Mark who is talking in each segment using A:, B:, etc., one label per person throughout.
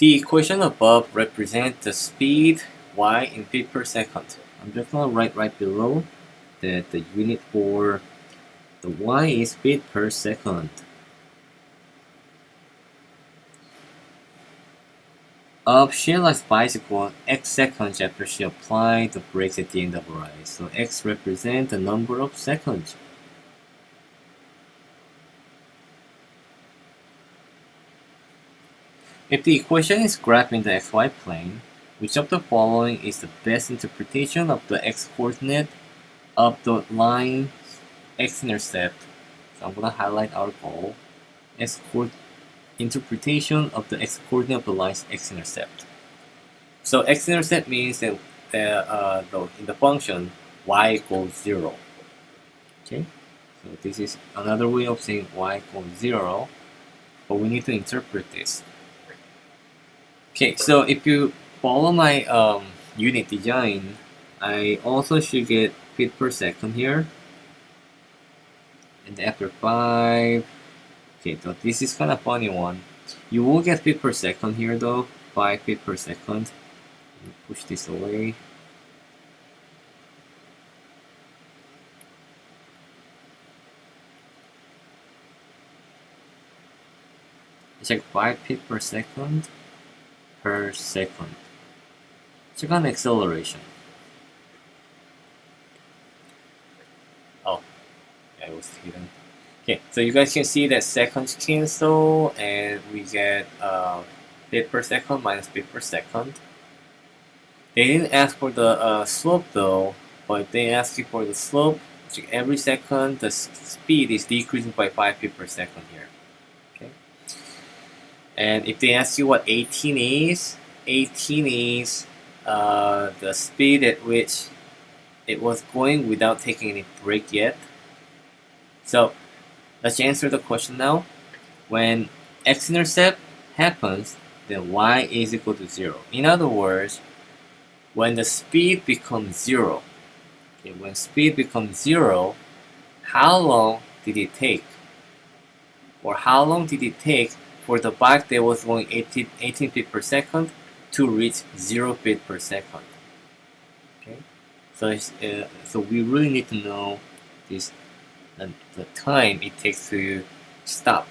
A: The equation above represents the speed y in feet per second. I'm just going to write right below that the unit for the y is feet per second. Of Sheila's bicycle, x seconds after she applied the brakes at the end of a ride. So x represents the number of seconds. If the equation is graphed in the xy plane, which of the following is the best interpretation of the x-coordinate of the line x-intercept? So I'm going to highlight our goal. Interpretation of the x-coordinate of the line's x-intercept. So x-intercept means that in the function y equals 0. Okay, so this is another way of saying y equals 0, but we need to interpret this. Okay, so if you follow my unit design, I also should get feet per second here. And after 5, okay, so this is kind of funny one. You will get feet per second here though, 5 feet per second. Push this away. Check 5 feet per second. Check on acceleration. Oh, yeah, it was hidden. Okay, so you guys can see that seconds cancel and we get feet per second minus feet per second. They didn't ask for the slope though, but they ask you for the slope. So every second the speed is decreasing by 5 feet per second here. Okay. And if they ask you what 18 is, 18 is the speed at which it was going without taking any brake yet. So let's answer the question now. When x-intercept happens, then y is equal to 0. In other words, when the speed becomes 0, okay, when speed becomes 0, how long did it take? Or how long did it take for the bike that was going 18 feet per second to reach 0 feet per second? Okay, so we really need to know this the time it takes to stop.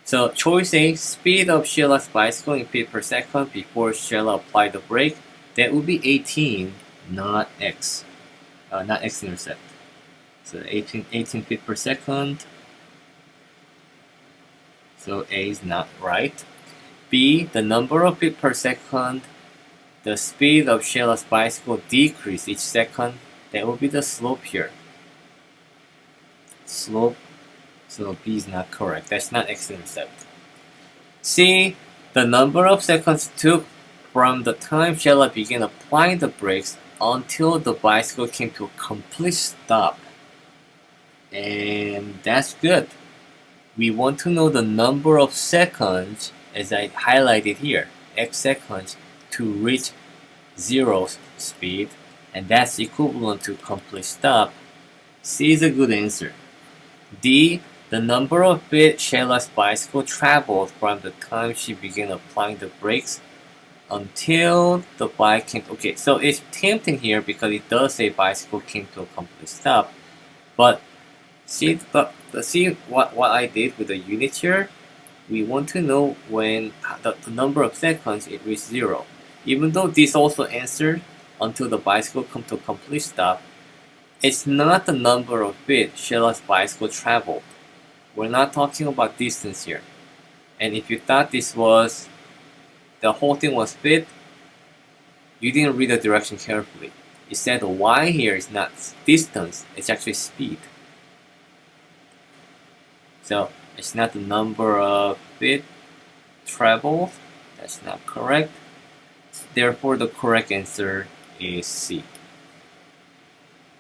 A: So choice A, speed of Sheila's bicycle in feet per second before Sheila applied the brake. That would be 18, not x-intercept. So 18 feet per second. So A is not right. B, the number of feet per second, the speed of Sheila's bicycle decrease each second. That would be the slope here. Slope. So B is not correct. That's not x-intercept. C, the number of seconds took from the time Sheila began applying the brakes until the bicycle came to a complete stop. And that's good. We want to know the number of seconds, as I highlighted here, x seconds, to reach 0 speed, and that's equivalent to complete stop. C is a good answer. D, the number of feet Sheila's bicycle traveled from the time she began applying the brakes until the bike came. Okay, so it's tempting here because it does say bicycle came to a complete stop, but see what I did with the unit here. We want to know when the number of seconds it reached 0. Even though this also answered until the bicycle comes to a complete stop, it's not the number of feet Sheila's bicycle traveled. We're not talking about distance here. And if you thought this was the whole thing was feet, you didn't read the direction carefully. It said the y here is not distance, it's actually speed. So it's not the number of feet traveled. That's not correct. Therefore, the correct answer is C.